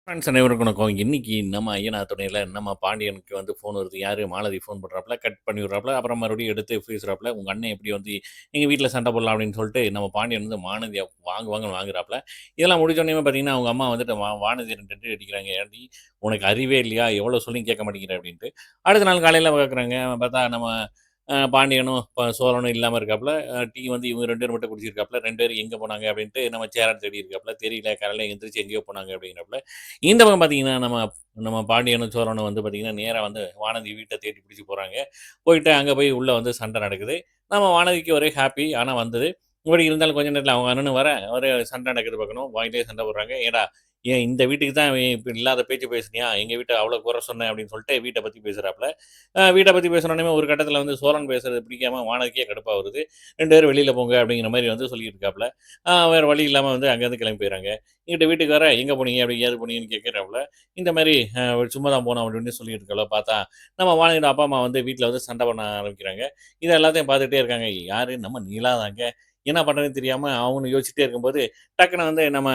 Friends அனைவருக்கும் வணக்கம். இன்னைக்கு நம்ம ஐயனார் துணையில நம்ம பாண்டியனுக்கு வந்து ஃபோன் வருது. யாரு மாலதி ஃபோன் பண்றாப்புல, கட் பண்ணி விடுறாப்புல. அப்புறம் மறுபடியும் எடுத்து பேசுறாப்புல. "உங்க அண்ணன் எப்படி வந்து எங்க வீட்ல சண்டை போடலாம்" அப்படின்னு சொல்லிட்டு நம்ம பாண்டியன் வந்து வானதிய வாங்குன்னு வாங்குறாப்புல. இதெல்லாம் முடிஞ்சோனயுமே பார்த்தீங்கன்னா, அவங்க அம்மா வந்துட்டு வானதிய 2 அடி அடிக்கிறாங்க. "ஏன்டி உனக்கு அறிவே இல்லையா? எவ்வளோ சொல்லியும் கேட்க மாட்டேங்கிற" அப்படின்ட்டு. அடுத்த நாள் காலையில பார்க்குறாங்க. பார்த்தா நம்ம பாண்டியனும், சோழனும் இல்லாம இருக்காப்புல. டீ வந்து இவங்க 2 பேரும் மட்டும் குடிச்சிருக்காப்புல. 2 பேரும் எங்க போனாங்க அப்படின்ட்டு நம்ம சேரன் தேடி இருக்காப்புல. தெரியல காலையில எந்திரிச்சு எங்கேயோ போனாங்க அப்படிங்கிறாப்புல. இந்த பக்கம் பார்த்தீங்கன்னா, நம்ம நம்ம பாண்டியனும், சோழனும் வந்து பார்த்தீங்கன்னா, நேரா வந்து வானதி வீட்ட தேடி பிடிச்சு போறாங்க. போயிட்டு அங்க போய் உள்ள வந்து சண்டை நடக்குது. நம்ம வானதிக்கு ஒரே ஹாப்பி. ஆனா வந்தது. இப்படி இருந்தாலும் கொஞ்ச நேரத்தில அவங்க அண்ணனும் ஒரே சண்டை நடக்குது பார்க்கணும். வாயிலேயே சண்டை போடுறாங்க. "ஏன்டா ஏன் இந்த வீட்டுக்கு தான் இப்ப இல்லாத பேச்சு பேசுனியா? எங்க வீட்ட அவ்வளோ குறை சொன்னேன்" அப்படின்னு சொல்லிட்டு வீட்ட பத்தி பேசுறாப்புல. வீட்ட பத்தி பேசுனோனமே ஒரு கட்டத்தில வந்து சோழன் பேசுறது பிடிக்காம வானதிக்கே கடுப்பா வருது. 2 பேரும் வெளியில போங்க அப்படிங்கிற மாரி வந்து சொல்லிட்டு இருக்காப்புல. வேற வழி இல்லாம வந்து அங்கேருந்து கிளம்பி போயிறாங்க. இங்கிட்டு வீட்டுக்கு எங்க போனீங்க? அப்படி ஏது போனீங்கன்னு கேட்கிறாப்புல. இந்த மாரி சும்மா தான் போனோம் அப்படின்னு சொல்லிட்டு இருக்காப்புல. பார்த்தா நம்ம வாணியோட அப்பா, அம்மா வந்து வீட்ல வந்து சண்டை பண்ண ஆரம்பிக்கிறாங்க. இது எல்லாத்தையும் பார்த்துட்டே இருக்காங்க. யாரு? நம்ம நிலா தாங்க. என்ன பண்றதுன்னு தெரியாம அவங்களும் யோசிச்சுட்டே இருக்கும்போது, டக்குனு வந்து நம்ம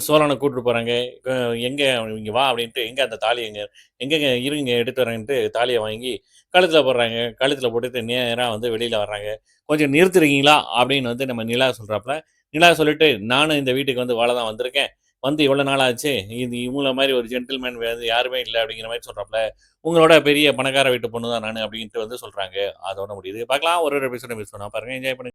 சோழன கூட்டிட்டு போறாங்க. அ எங்க இங்க வா அப்படின்ட்டு, எங்க அந்த தாலி எங்க? எங்கங்க இருங்க எடுத்து வரேன்ட்டு தாலிய வாங்கி கழுத்துல போடுறாங்க. கழுத்துல போட்டுட்டு நேரா வந்து வெளியில வர்றாங்க. "கொஞ்சம் நிறுத்துறீங்களா?" அப்படின்னு வந்து நம்ம நிலா சொல்றாப்புல. நிலா சொல்லிட்டு, "நானும் இந்த வீட்டுக்கு வந்து வாழ தான் வந்திருக்கேன். வந்து இவ்வளோ நாள் ஆச்சு. இது இவங்கள மாரி ஒரு ஜென்டில்மேன் வேற யாருமே இல்ல." அப்படிங்கிற மாரி சொல்றாப்புல. "உங்களோட பெரிய பணக்கார வீட்டு பொண்ணு தான் நானு." அப்படின்ட்டு வந்து சொல்றாங்க. அதோட முடியுது. பார்க்கலாம் ஒரு ஒரு எபிசோட மிஸ் பண்ணாம பாருங்க. என்ஜாய் பண்ணுங்க.